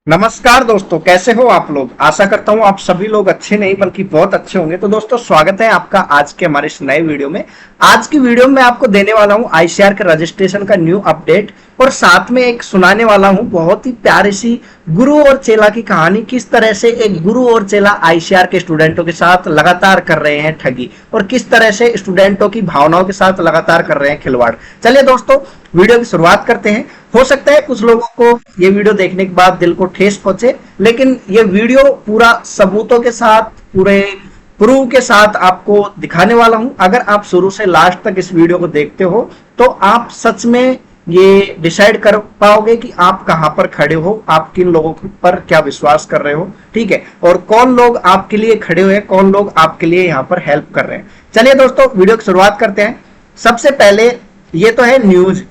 नमस्कार दोस्तों, कैसे हो आप लोग। आशा करता हूँ आप सभी लोग अच्छे नहीं बल्कि बहुत अच्छे होंगे। तो दोस्तों, स्वागत है आपका आज के हमारे इस नए वीडियो में। आज की वीडियो में आपको देने वाला हूँ आईसीआर के रजिस्ट्रेशन का न्यू अपडेट, और साथ में एक सुनाने वाला हूँ बहुत ही प्यारी सी गुरु और चेला की कहानी। किस तरह से एक गुरु और चेला आईसीआर के स्टूडेंटों के साथ लगातार कर रहे हैं ठगी, और किस तरह से स्टूडेंटों की भावनाओं के साथ लगातार कर रहे हैं खिलवाड़। चलिए दोस्तों, वीडियो की शुरुआत करते हैं। हो सकता है कुछ लोगों को ये वीडियो देखने के बाद दिल को ठेस पहुंचे, लेकिन ये वीडियो पूरा सबूतों के साथ, पूरे प्रूफ के साथ आपको दिखाने वाला हूं। अगर आप शुरू से लास्ट तक इस वीडियो को देखते हो तो आप सच में ये डिसाइड कर पाओगे कि आप कहां पर खड़े हो, आप किन लोगों पर क्या विश्वास कर रहे हो, ठीक है, और कौन लोग आपके लिए खड़े हुए, कौन लोग आपके लिए यहाँ पर हेल्प कर रहे हैं। चलिए दोस्तों, वीडियो की शुरुआत करते हैं। सबसे पहले ये तो है न्यूज,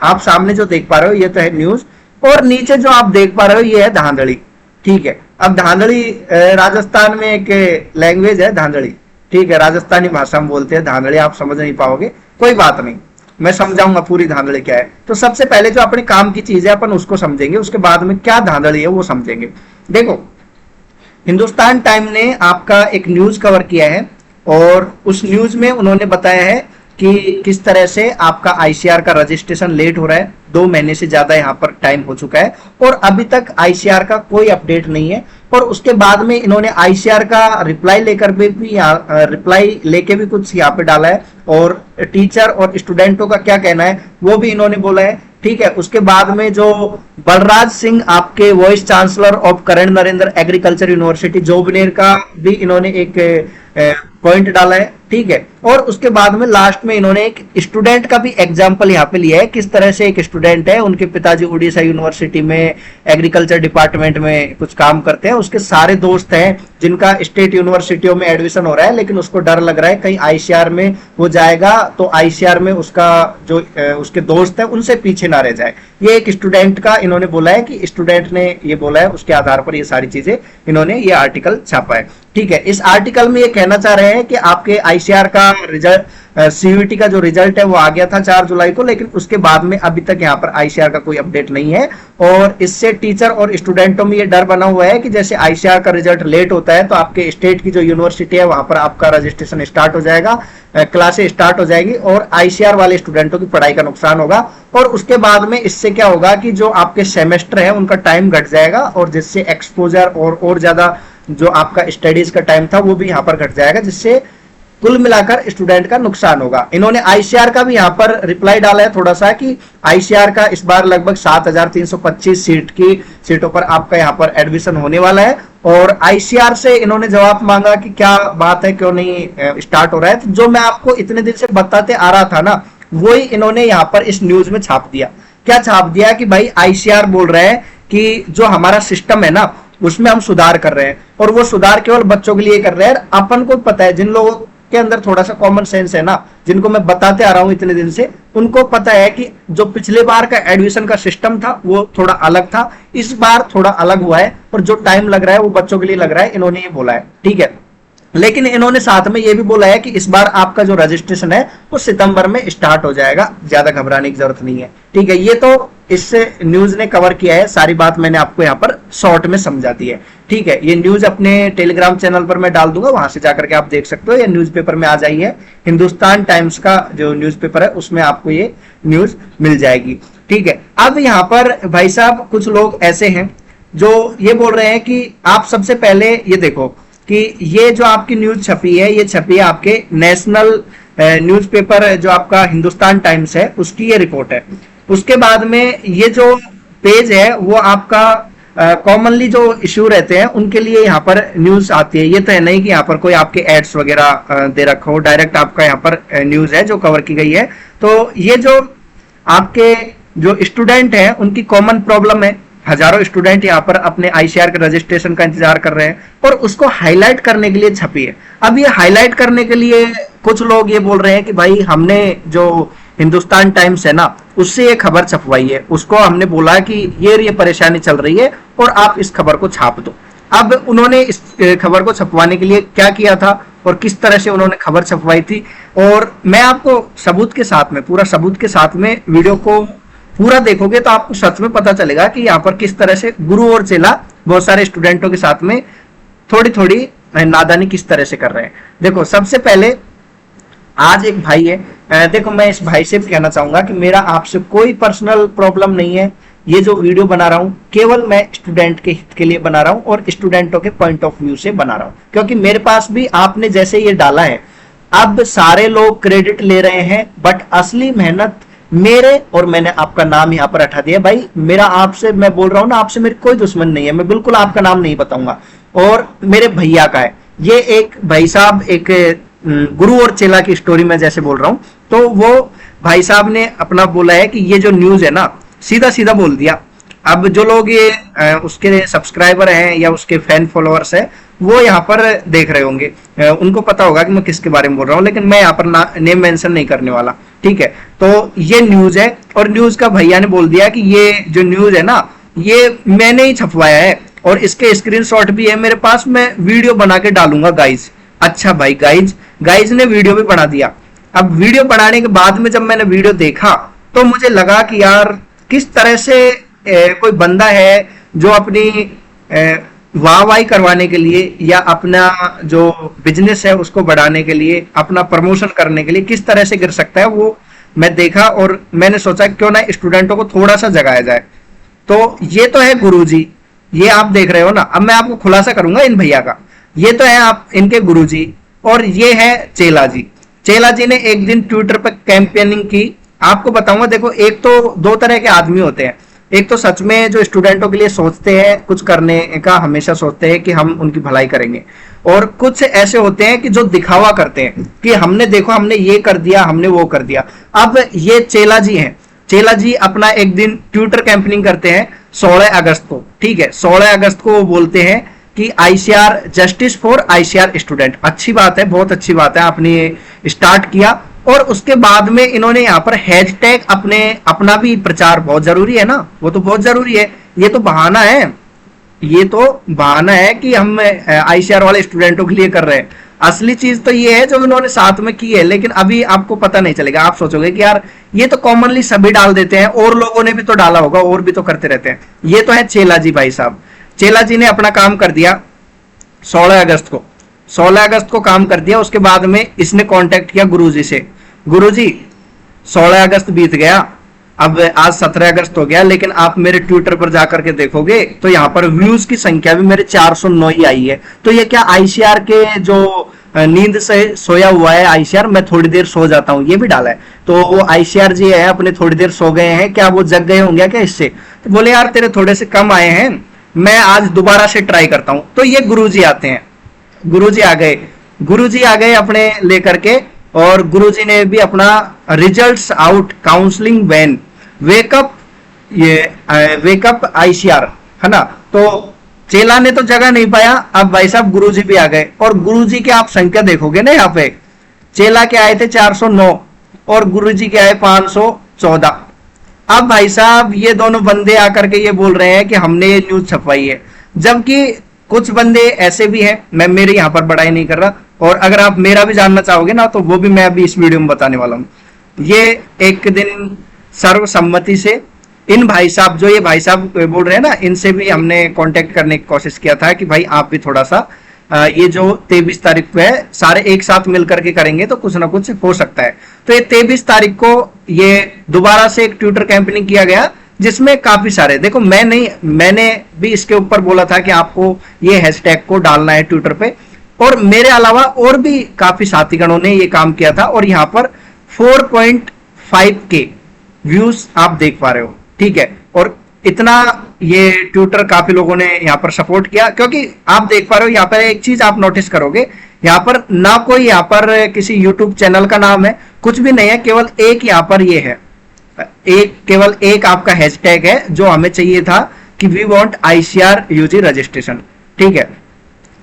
आप सामने जो देख पा रहे हो ये तो है न्यूज, और नीचे जो आप देख पा रहे हो ये है धांधली, ठीक है। अब धांधली राजस्थान में एक लैंग्वेज है धांधली, ठीक है, राजस्थानी भाषा में बोलते हैं धांधली। आप समझ नहीं पाओगे, कोई बात नहीं, मैं समझाऊंगा पूरी धांधली क्या है। तो सबसे पहले जो अपने काम की चीज है अपन उसको समझेंगे, उसके बाद में क्या धांधली है वो समझेंगे। देखो, हिंदुस्तान टाइम ने आपका एक न्यूज कवर किया है, और उस न्यूज में उन्होंने बताया है कि किस तरह से आपका आईसीआर का रजिस्ट्रेशन लेट हो रहा है। 2 महीने से ज्यादा यहाँ पर टाइम हो चुका है और अभी तक आईसीआर का कोई अपडेट नहीं है। और उसके बाद में इन्होंने आईसीआर का रिप्लाई लेकर भी रिप्लाई लेके भी कुछ यहाँ पे डाला है, और टीचर और स्टूडेंटों का क्या कहना है वो भी इन्होंने बोला है, ठीक है। उसके बाद में जो बलराज सिंह आपके vice chancellor of Karan Narendra agriculture university Jobner का भी इन्होंने एक पॉइंट डाला है, ठीक है। और उसके बाद में लास्ट में इन्होंने एक स्टूडेंट का भी एग्जांपल यहाँ पे लिया है, किस तरह से एक स्टूडेंट है, उनके पिताजी उड़ीसा यूनिवर्सिटी में एग्रीकल्चर डिपार्टमेंट में कुछ काम करते हैं, उसके सारे दोस्त हैं जिनका स्टेट यूनिवर्सिटियों में एडमिशन हो रहा है, लेकिन उसको डर लग रहा है कहीं आईसीआर में वो जाएगा तो आईसीआर में उसका जो उसके दोस्त है उनसे पीछे ना रह जाए। ये एक स्टूडेंट का इन्होंने बोला है कि स्टूडेंट ने ये बोला है, उसके आधार पर ये सारी चीजें इन्होंने ये आर्टिकल छापा है, ठीक है। इस आर्टिकल में ये कहना चाह रहे हैं कि आपके आईसीआर का रिजल्ट, सीयूईटी का जो रिजल्ट है वो आ गया था 4 जुलाई को, लेकिन उसके बाद में अभी तक यहाँ पर आईसीआर का कोई अपडेट नहीं है। और इससे टीचर और स्टूडेंटों में ये डर बना हुआ है कि जैसे आईसीआर का रिजल्ट लेट होता है तो आपके स्टेट की जो यूनिवर्सिटी है वहां पर आपका रजिस्ट्रेशन स्टार्ट हो जाएगा, क्लासेस स्टार्ट हो जाएगी, और आईसीआर वाले स्टूडेंटों की पढ़ाई का नुकसान होगा। और उसके बाद में इससे क्या होगा कि जो आपके सेमेस्टर है उनका टाइम घट जाएगा, और जिससे एक्सपोजर और ज्यादा जो आपका स्टडीज का टाइम था वो भी यहाँ पर घट जाएगा, जिससे कुल मिलाकर स्टूडेंट का नुकसान होगा। इन्होंने आईसीआर का भी यहाँ पर रिप्लाई डाला है थोड़ा सा कि आईसीआर का इस बार लगभग 7325 सीटों पर आपका यहाँ पर एडमिशन होने वाला है, और आईसीआर से इन्होंने जवाब मांगा कि क्या बात है, क्यों नहीं स्टार्ट हो रहा है। तो जो मैं आपको इतने दिन से बताते आ रहा था ना, वही इन्होंने यहाँ पर इस न्यूज में छाप दिया। क्या छाप दिया कि भाई आईसीआर बोल रहा है कि जो हमारा सिस्टम है ना उसमें हम सुधार कर रहे हैं, और वो सुधार केवल बच्चों के लिए कर रहे हैं। अपन को पता है, जिन लोगों के अंदर थोड़ा सा कॉमन सेंस है ना, जिनको मैं बताते आ रहा हूं इतने दिन से, उनको पता है कि जो पिछले बार का एडमिशन का सिस्टम था वो थोड़ा अलग था, इस बार थोड़ा अलग हुआ है, और जो टाइम लग रहा है वो बच्चों के लिए लग रहा है, इन्होंने ये बोला है, ठीक है। लेकिन इन्होंने साथ में ये भी बोला है कि इस बार आपका जो रजिस्ट्रेशन है वो सितंबर में स्टार्ट हो जाएगा, ज्यादा घबराने की जरूरत नहीं है, ठीक है। ये तो इससे न्यूज ने कवर किया है, सारी बात मैंने आपको यहाँ पर शॉर्ट में समझा दी है, ठीक है। ये न्यूज अपने टेलीग्राम चैनल पर मैं डाल दूंगा, वहां से जाकर के आप देख सकते हो, या न्यूज़पेपर में आ जाइए, हिंदुस्तान टाइम्स का जो न्यूज़पेपर है उसमें आपको ये न्यूज मिल जाएगी, ठीक है। अब यहाँ पर भाई साहब कुछ लोग ऐसे हैं जो ये बोल रहे हैं कि आप सबसे पहले ये देखो कि ये जो आपकी न्यूज छपी है, ये छपी है आपके नेशनल न्यूज़पेपर जो आपका हिंदुस्तान टाइम्स है उसकी ये रिपोर्ट है। उसके बाद में ये जो पेज है वो आपका कॉमनली जो इश्यू रहते हैं उनके लिए यहाँ पर न्यूज आती है। ये तो है नहीं कि यहाँ पर कोई आपके एड्स वगैरह दे रखा हो, डायरेक्ट आपका यहाँ पर न्यूज है जो कवर की गई है। तो ये जो आपके जो स्टूडेंट हैं उनकी कॉमन प्रॉब्लम है, हजारों स्टूडेंट यहाँ पर अपने आईसीआर के रजिस्ट्रेशन का इंतजार कर रहे हैं, और उसको हाईलाइट करने के लिए छपी है। अब ये हाईलाइट करने के लिए कुछ लोग ये बोल रहे हैं कि भाई हमने जो हिंदुस्तान टाइम्स है ना उससे ये खबर छपवाई है, उसको हमने बोला कि ये परेशानी चल रही है और आप इस खबर को छाप दो। अब उन्होंने इस खबर को छपवाने के लिए क्या किया था और किस तरह से उन्होंने खबर छपवाई थी, और मैं आपको सबूत के साथ में, पूरा सबूत के साथ में वीडियो को पूरा देखोगे तो आपको सच में पता चलेगा कि यहाँ पर किस तरह से गुरु और चेला बहुत सारे स्टूडेंटों के साथ में थोड़ी थोड़ी नादानी किस तरह से कर रहे हैं। देखो सबसे पहले आज एक भाई है, देखो मैं इस भाई से भी कहना चाहूंगा कि मेरा आपसे कोई पर्सनल प्रॉब्लम नहीं है। ये जो वीडियो बना रहा हूं केवल मैं स्टूडेंट के हित के लिए बना रहा हूं और स्टूडेंटों के पॉइंट ऑफ व्यू से बना रहा हूं, क्योंकि मेरे पास भी आपने जैसे ये डाला है अब सारे लोग क्रेडिट ले रहे हैं, बट असली मेहनत मेरे, और मैंने आपका नाम यहाँ पर हटा दिया भाई। मेरा आपसे, मैं बोल रहा हूं ना, आपसे मेरी कोई दुश्मन नहीं है, मैं बिल्कुल आपका नाम नहीं बताऊंगा, और मेरे भैया का है ये। एक भाई साहब, एक गुरु और चेला की स्टोरी में जैसे बोल रहा हूं, तो वो भाई साहब ने अपना बोला है कि ये जो न्यूज है ना, सीधा सीधा बोल दिया। अब जो लोग ये उसके सब्सक्राइबर हैं या उसके फैन फॉलोअर्स हैं, वो यहाँ पर देख रहे होंगे, उनको पता होगा कि मैं किसके बारे में बोल रहा हूँ, लेकिन मैं यहाँ पर नेम मेंशन नहीं करने वाला, ठीक है। तो ये न्यूज है, और न्यूज का भैया ने बोल दिया कि ये जो न्यूज है ना, ये मैंने ही छपवाया है और इसके स्क्रीनशॉट भी है मेरे पास, मैं वीडियो बना के डालूंगा गाइज। अच्छा भाई, गाइज ने वीडियो भी बना दिया। अब वीडियो बनाने के बाद में जब मैंने वीडियो देखा तो मुझे लगा कि यार किस तरह से कोई बंदा है जो अपनी वाहवाही करवाने के लिए या अपना जो बिजनेस है उसको बढ़ाने के लिए, अपना प्रमोशन करने के लिए किस तरह से गिर सकता है, वो मैं देखा और मैंने सोचा क्यों ना स्टूडेंटों को थोड़ा सा जगाया जाए। तो ये तो है गुरुजी, ये आप देख रहे हो ना। अब मैं आपको खुलासा करूंगा इन भैया का। ये तो है आप इनके गुरुजी, और ये है चेला जी। चेला जी ने एक दिन ट्विटर पर कैंपेनिंग की। आपको बताऊंगा, देखो एक तो दो तरह के आदमी होते हैं, एक तो सच में जो स्टूडेंटों के लिए सोचते हैं, कुछ करने का हमेशा सोचते हैं कि हम उनकी भलाई करेंगे, और कुछ ऐसे होते हैं कि जो दिखावा करते हैं कि हमने देखो हमने ये कर दिया, हमने वो कर दिया। अब ये चेला जी हैं, चेला जी अपना एक दिन ट्विटर कैंपेनिंग करते हैं 16 अगस्त को, ठीक है। 16 अगस्त को वो बोलते हैं कि ICR, justice for ICR student. अच्छी बात है, बहुत अच्छी बात है, आपने स्टार्ट किया। और उसके बाद में इन्होंने यहाँ पर हैशटैग अपना भी प्रचार, बहुत जरूरी है ना, वो तो बहुत जरूरी है। ये तो बहाना है, ये तो बहाना है कि हम आईसीआर वाले स्टूडेंटों के लिए कर रहे हैं। असली चीज तो ये है जो इन्होंने साथ में की है, लेकिन अभी आपको पता नहीं चलेगा। आप सोचोगे कि यार ये तो कॉमनली सभी डाल देते हैं, और लोगों ने भी तो डाला होगा, और भी तो करते रहते हैं। ये तो है चेला जी भाई साहब। चेला जी ने अपना काम कर दिया 16 अगस्त को, 16 अगस्त को काम कर दिया। उसके बाद में इसने कांटेक्ट किया गुरुजी से। गुरुजी 16 अगस्त बीत गया, अब आज 17 अगस्त हो गया, लेकिन आप मेरे ट्विटर पर जाकर के देखोगे तो यहाँ पर व्यूज की संख्या भी मेरे 409 ही आई है। तो ये क्या आईसीआर के जो नींद से सोया हुआ है आईसीआर, मैं थोड़ी देर सो जाता हूँ, ये भी डाला है। तो वो आईसीआर जी है अपने थोड़ी देर सो गए हैं, क्या वो जग गए होंगे क्या इससे? तो बोले यार तेरे थोड़े से कम आए हैं, मैं आज दोबारा से ट्राई करता हूं। तो ये गुरुजी आते हैं, गुरुजी आ गए, गुरुजी आ गए अपने लेकर के, और गुरुजी ने भी अपना रिजल्ट्स आउट, काउंसलिंग वैन, वेकअप, ये वेकअप आईसीआर है ना। तो चेला ने तो जगह नहीं पाया, अब भाई साहब गुरुजी भी आ गए, और गुरुजी के आप संख्या देखोगे ना, यहाँ पे चेला के आए थे 409 और गुरुजी के आए 514। अब भाई साहब ये दोनों बंदे आकर के ये बोल रहे हैं कि हमने ये न्यूज छपवाई है, जबकि कुछ बंदे ऐसे भी हैं, मैं मेरे यहाँ पर बड़ाई नहीं कर रहा, और अगर आप मेरा भी जानना चाहोगे ना तो वो भी मैं अभी इस वीडियो में बताने वाला हूँ। ये एक दिन सर्वसम्मति से इन भाई साहब, जो ये भाई साहब बोल रहे हैं ना, इनसे भी हमने कांटेक्ट करने की कोशिश किया था कि भाई आप भी थोड़ा सा ये जो 23 तारीख पे है, सारे एक साथ मिलकर के करेंगे तो कुछ ना कुछ हो सकता है। तो ये 23 तारीख को ये दोबारा से एक ट्विटर कैंपेनिंग किया गया, जिसमें काफी सारे, देखो मैंने भी इसके ऊपर बोला था कि आपको ये हैशटैग को डालना है ट्विटर पे, और मेरे अलावा और भी काफी साथीगणों ने ये काम किया था, और यहाँ पर 4.5K व्यूज आप देख पा रहे हो, ठीक है। और इतना ये ट्विटर काफी लोगों ने यहाँ पर सपोर्ट किया, क्योंकि आप देख पा रहे हो यहाँ पर एक चीज आप नोटिस करोगे, यहाँ पर ना कोई यहाँ पर किसी यूट्यूब चैनल का नाम है, कुछ भी नहीं है, केवल एक यहाँ पर ये है, केवल एक आपका हैशटैग है जो हमें चाहिए था कि we want ICAR UG registration, ठीक है।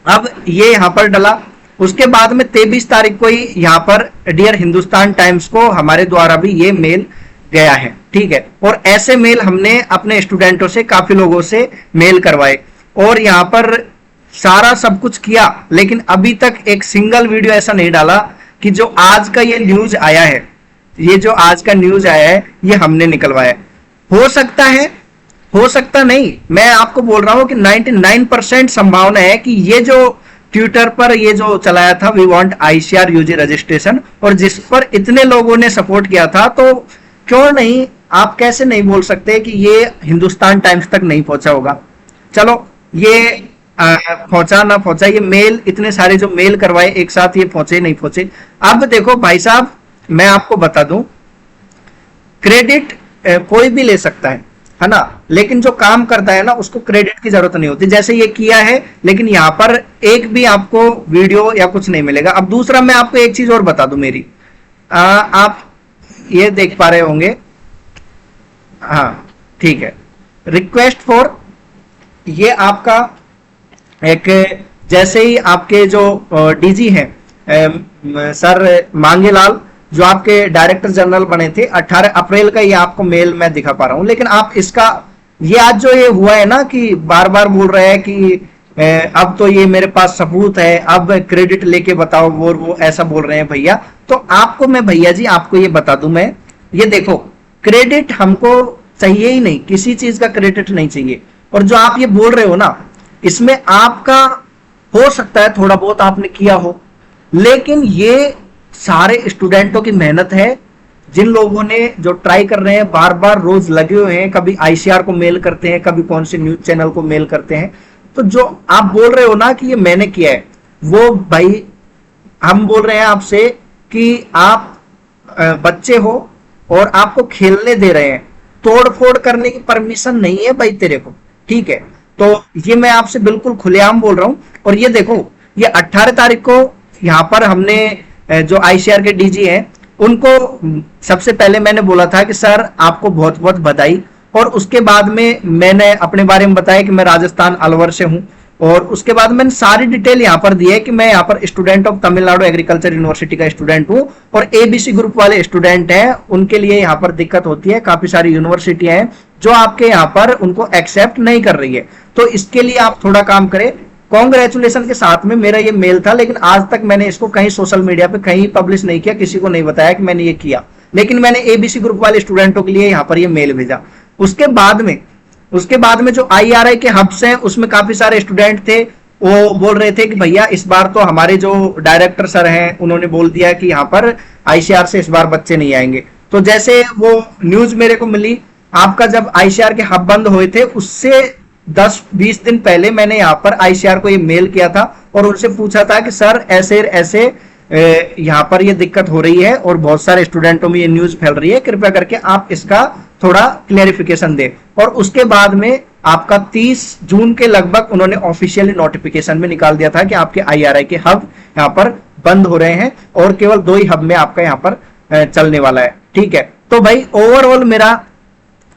अब ये यहाँ पर डला। उसके बाद में 23 तारीख को ही यहाँ पर डियर हिंदुस्तान टाइम्स को हमारे द्वारा भी ये मेल गया है, ठीक है। और ऐसे मेल हमने अपने स्टूडेंटों से, काफी लोगों से मेल करवाए, और यहाँ पर सारा सब कुछ किया, लेकिन अभी तक एक सिंगल वीडियो ऐसा नहीं डाला कि जो आज का ये न्यूज आया है, ये जो आज का न्यूज आया है ये हमने निकलवाया है। हो सकता है, हो सकता नहीं, मैं आपको बोल रहा हूं कि 99% संभावना है कि ये जो ट्विटर पर ये जो चलाया था we want ICAR UG registration, और जिस पर इतने लोगों ने सपोर्ट किया था, तो क्यों नहीं, आप कैसे नहीं बोल सकते कि ये हिंदुस्तान टाइम्स तक नहीं पहुंचा होगा। चलो ये पहुंचा ना पहुंचा, ये मेल, इतने सारे जो मेल करवाए एक साथ, ये पहुंचे नहीं पहुंचे। अब देखो भाई साहब, मैं आपको बता दूं, क्रेडिट कोई भी ले सकता है ना, लेकिन जो काम करता है ना उसको क्रेडिट की जरूरत नहीं होती। जैसे ये किया है, लेकिन यहां पर एक भी आपको वीडियो या कुछ नहीं मिलेगा। अब दूसरा मैं आपको एक चीज और बता दूं मेरी, आप ये देख पा रहे होंगे, हाँ ठीक है, रिक्वेस्ट फॉर, ये आपका एक, जैसे ही आपके जो डीजी हैं सर मांगेलाल, जो आपके डायरेक्टर जनरल बने थे 18 अप्रैल का, ये आपको मेल मैं दिखा पा रहा हूं। लेकिन आप इसका, ये आज जो ये हुआ है ना कि बार बार बोल रहे हैं कि अब तो ये मेरे पास सबूत है, अब क्रेडिट लेके बताओ, वो ऐसा बोल रहे हैं भैया। तो आपको मैं भैया जी आपको ये बता दूं, मैं ये देखो, क्रेडिट हमको चाहिए ही नहीं, किसी चीज का क्रेडिट नहीं चाहिए। और जो आप ये बोल रहे हो ना, इसमें आपका हो सकता है थोड़ा बहुत आपने किया हो, लेकिन ये सारे स्टूडेंटों की मेहनत है, जिन लोगों ने जो ट्राई कर रहे हैं, बार बार रोज लगे हुए हैं, कभी आईसीआर को मेल करते हैं, कभी कौन से न्यूज चैनल को मेल करते हैं। तो जो आप बोल रहे हो ना कि ये मैंने किया है, वो भाई हम बोल रहे हैं आपसे कि आप बच्चे हो और आपको खेलने दे रहे हैं, तोड़ फोड़ करने की परमिशन नहीं है भाई तेरे को, ठीक है। तो ये मैं आपसे बिल्कुल खुलेआम बोल रहा हूं। और ये देखो, ये 18 तारीख को यहां पर हमने जो आईसीआर के डीजी हैं उनको सबसे पहले मैंने बोला था कि सर आपको बहुत बहुत बधाई, और उसके बाद में मैंने अपने बारे में बताया कि मैं राजस्थान अलवर से हूं, और उसके बाद मैंने सारी डिटेल यहां पर दी है कि मैं यहां पर student of Tamil Nadu agriculture university का स्टूडेंट हूं, और एबीसी ग्रुप वाले स्टूडेंट हैं, उनके लिए यहां पर दिक्कत होती है। काफी सारी यूनिवर्सिटियां हैं जो आपके यहां पर उनको एक्सेप्ट नहीं कर रही है, तो इसके लिए आप थोड़ा काम करें। कॉन्ग्रेचुलेशन के साथ में मेरा ये मेल था, लेकिन आज तक मैंने इसको कहीं सोशल मीडिया पे कहीं पब्लिश नहीं किया, किसी को नहीं बताया कि मैंने ये किया, लेकिन मैंने एबीसी ग्रुप वाले स्टूडेंटों के लिए यहाँ पर ये मेल भेजा। उसके बाद में जो आईआरआई के हब्स हैं उसमें काफी सारे स्टूडेंट थे, वो बोल रहे थे कि भैया इस बार तो हमारे जो डायरेक्टर सर हैं उन्होंने बोल दिया कि यहाँ पर आईसीआर से इस बार बच्चे नहीं आएंगे। तो जैसे वो न्यूज मेरे को मिली, आपका जब आईसीआर के हब बंद हुए थे उससे 10-20 दिन पहले मैंने यहाँ पर आईसीआर को ये मेल किया था और उनसे पूछा था कि सर ऐसे ऐसे यहाँ पर ये दिक्कत हो रही है और बहुत सारे स्टूडेंटों में ये न्यूज फैल रही है, कृपया करके आप इसका थोड़ा क्लेरिफिकेशन दें। और उसके बाद में आपका 30 जून के लगभग उन्होंने ऑफिशियली नोटिफिकेशन में निकाल दिया था कि आपके आईआरआई के हब यहाँ पर बंद हो रहे हैं और केवल 2 ही हब में आपका यहाँ पर चलने वाला है, ठीक है। तो भाई ओवरऑल मेरा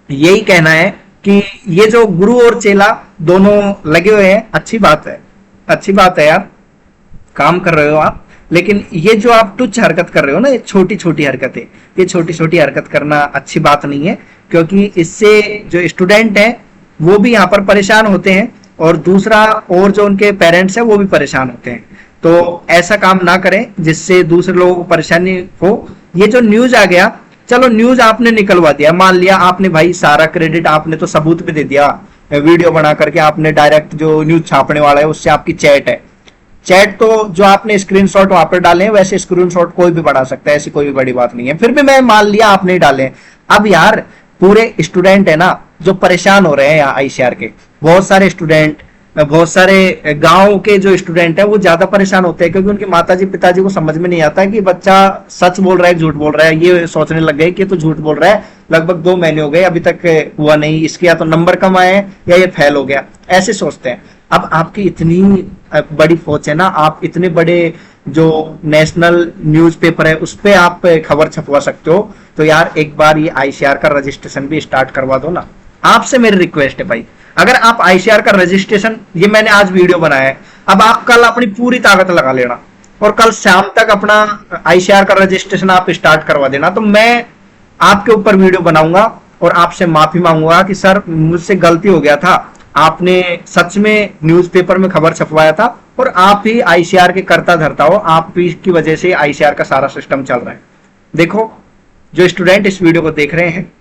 यही कहना है कि ये जो गुरु और चेला दोनों लगे हुए हैं, अच्छी बात है, अच्छी बात है यार, काम कर रहे हो आप। लेकिन ये जो आप तुच्छ हरकत कर रहे हो ना, ये छोटी छोटी हरकतें, ये छोटी छोटी हरकत करना अच्छी बात नहीं है, क्योंकि इससे जो स्टूडेंट हैं वो भी यहाँ पर परेशान होते हैं और दूसरा और जो उनके पेरेंट्स हैं वो भी परेशान होते हैं। तो ऐसा काम ना करें जिससे दूसरे लोगों को परेशानी हो। ये जो न्यूज आ गया, चलो न्यूज आपने निकलवा दिया, मान लिया आपने भाई सारा क्रेडिट आपने तो सबूत भी दे दिया, वीडियो बना करके आपने डायरेक्ट जो न्यूज छापने वाला है उससे आपकी चैट है, चैट तो जो आपने स्क्रीनशॉट वहां पर डाले हैं वैसे स्क्रीनशॉट कोई भी बना सकता है, ऐसी कोई भी बड़ी बात नहीं है। फिर भी मैं मान लिया आपने डाले। अब यार पूरे स्टूडेंट है ना जो परेशान हो रहे हैं यहाँ आईसीआर के, बहुत सारे स्टूडेंट, बहुत सारे गांव के जो स्टूडेंट है वो ज्यादा परेशान होते हैं, क्योंकि उनके माताजी पिताजी को समझ में नहीं आता कि बच्चा सच बोल रहा है झूठ बोल रहा है। ये सोचने लग गए कि तो झूठ बोल रहा है, लगभग 2 महीने हो गए अभी तक हुआ नहीं, इसके या तो नंबर कम आए या ये फेल हो गया, ऐसे सोचते हैं। अब आपकी इतनी बड़ी फौज है ना, आप इतने बड़े जो नेशनल न्यूज़पेपर है उस पे आप खबर छपवा सकते हो, तो यार एक बार ये आईसीआर का रजिस्ट्रेशन भी स्टार्ट करवा दो ना। आपसे मेरी रिक्वेस्ट है भाई, अगर आप आईसीआर का रजिस्ट्रेशन, ये मैंने आज वीडियो बनाया है, अब आप कल अपनी पूरी ताकत लगा लेना और कल शाम तक अपना आईसीआर का रजिस्ट्रेशन आप स्टार्ट करवा देना, तो मैं आपके ऊपर वीडियो बनाऊंगा और आपसे माफी मांगूंगा कि सर मुझसे गलती हो गया था, आपने सच में न्यूज़पेपर में खबर छपवाया था और आप ही आईसीआर के कर्ता धर्ता हो, आप ही की वजह से आईसीआर का सारा सिस्टम चल रहा है। देखो जो स्टूडेंट इस वीडियो को देख रहे हैं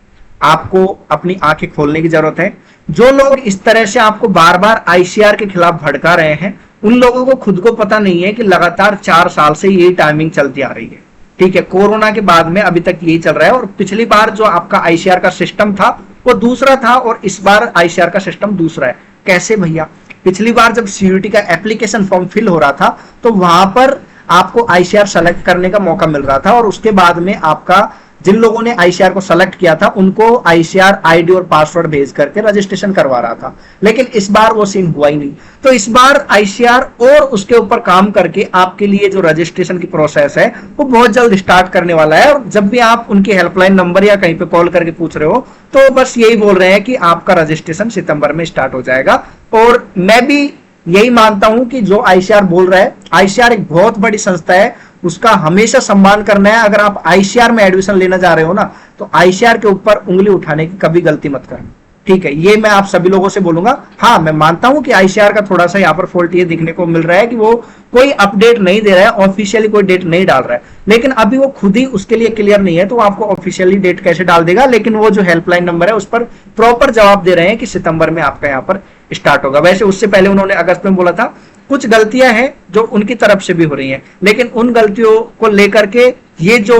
आपको अपनी आंखें खोलने की जरूरत है। जो लोग इस तरह से आपको बार बार आईसीआर के खिलाफ भड़का रहे हैं, उन लोगों को खुद को पता नहीं है कि लगातार 4 साल से यही टाइमिंग चलती आ रही है। ठीक है, कोरोना के बाद में अभी तक यही चल रहा है, और पिछली बार जो आपका आईसीआर का सिस्टम था वो दूसरा था, और इस बार आईसीआर का सिस्टम दूसरा है। कैसे भैया? पिछली बार जब सीयूईटी का एप्लीकेशन फॉर्म फिल हो रहा था तो वहां पर आपको आईसीआर सेलेक्ट करने का मौका मिल रहा था, और उसके बाद में आपका जिन लोगों ने आईसीआर को सेलेक्ट किया था उनको आईसीआर आईडी और पासवर्ड भेज करके रजिस्ट्रेशन करवा रहा था। लेकिन इस बार वो सीन हुआ ही नहीं। तो इस बार आईसीआर और उसके ऊपर काम करके आपके लिए जो रजिस्ट्रेशन की प्रोसेस है वो बहुत जल्द स्टार्ट करने वाला है। और जब भी आप उनकी हेल्पलाइन नंबर या कहीं पे कॉल करके पूछ रहे हो तो बस यही बोल रहे हैं कि आपका रजिस्ट्रेशन सितंबर में स्टार्ट हो जाएगा। और मैं भी यही मानता हूं कि जो आईसीआर बोल रहा है, आईसीआर एक बहुत बड़ी संस्था है, उसका हमेशा सम्मान करना है। अगर आप आईसीआर में एडमिशन लेना जा रहे हो ना, तो आईसीआर के ऊपर उंगली उठाने की कभी गलती मत करना। ठीक है, ये मैं आप सभी लोगों से बोलूंगा। हाँ, मैं मानता हूं कि आईसीआर का थोड़ा सा यहाँ पर फॉल्ट ये दिखने को मिल रहा है कि वो कोई अपडेट नहीं दे रहा है, ऑफिशियली कोई डेट नहीं डाल रहा है। लेकिन अभी वो खुद ही उसके लिए क्लियर नहीं है, तो आपको ऑफिशियली डेट कैसे डाल देगा। लेकिन वो जो हेल्पलाइन नंबर है उस पर प्रॉपर जवाब दे रहे हैं कि सितंबर में आपका यहाँ पर स्टार्ट होगा। वैसे उससे पहले उन्होंने अगस्त में बोला था। कुछ गलतियां हैं जो उनकी तरफ से भी हो रही हैं, लेकिन उन गलतियों को लेकर के ये जो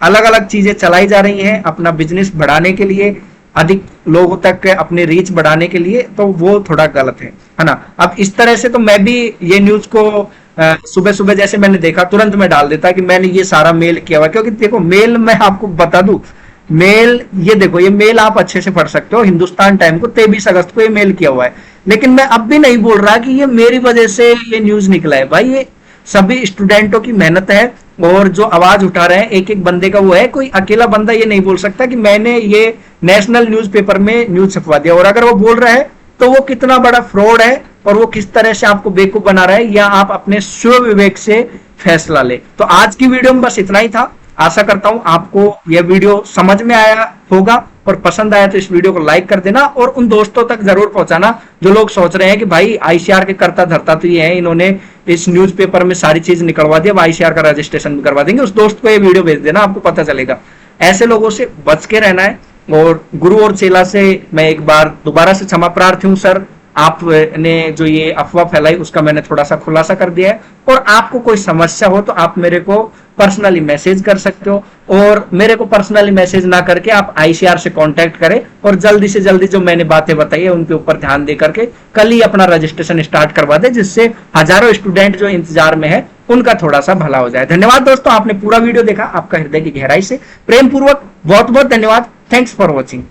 अलग अलग चीजें चलाई जा रही हैं अपना बिजनेस बढ़ाने के लिए, अधिक लोगों तक अपनी रीच बढ़ाने के लिए, तो वो थोड़ा गलत है ना। अब इस तरह से तो मैं भी ये न्यूज को सुबह सुबह जैसे मैंने देखा तुरंत मैं डाल देता कि मैंने ये सारा मेल किया हुआ, क्योंकि देखो मेल मैं आपको बता दूं, मेल ये देखो, ये मेल आप अच्छे से पढ़ सकते हो। हिंदुस्तान टाइम को 23 अगस्त को ये मेल किया हुआ है। लेकिन मैं अब भी नहीं बोल रहा कि ये मेरी वजह से ये न्यूज निकला है। भाई ये सभी स्टूडेंटों की मेहनत है, और जो आवाज उठा रहे हैं एक एक बंदे का वो है। कोई अकेला बंदा ये नहीं बोल सकता कि मैंने ये नेशनल न्यूज़पेपर में न्यूज छपवा दिया। और अगर वो बोल रहा है तो वो कितना बड़ा फ्रॉड है, और वो किस तरह से आपको बेवकूफ बना रहा है, या आप अपने स्व विवेक से फैसला ले। तो आज की वीडियो में बस इतना ही था। आशा करता हूं आपको यह वीडियो समझ में आया होगा, और पसंद आया तो इस वीडियो को लाइक कर देना, और उन दोस्तों तक जरूर पहुंचाना जो लोग सोच रहे हैं कि भाई आईसीआर के करता धरता तो ये है, इन्होंने इस न्यूज़पेपर में सारी चीज निकलवा दी, अब आईसीआर का रजिस्ट्रेशन भी करवा देंगे। उस दोस्त को ये वीडियो भेज देना, आपको पता चलेगा। ऐसे लोगों से बच के रहना है। और गुरु और चेला से मैं एक बार दोबारा से क्षमा प्रार्थी हूं सर, आपने जो ये अफवाह फैलाई उसका मैंने थोड़ा सा खुलासा कर दिया है। और आपको कोई समस्या हो तो आप मेरे को पर्सनली मैसेज कर सकते हो, और मेरे को पर्सनली मैसेज ना करके आप आईसीआर से कांटेक्ट करें, और जल्दी से जल्दी जो मैंने बातें बताई है उनके ऊपर ध्यान दे करके कल ही अपना रजिस्ट्रेशन स्टार्ट करवा दे, जिससे हजारों स्टूडेंट जो इंतजार में है उनका थोड़ा सा भला हो जाए। धन्यवाद दोस्तों, आपने पूरा वीडियो देखा। आपका हृदय की गहराई से प्रेम पूर्वक बहुत बहुत धन्यवाद। Thanks for watching.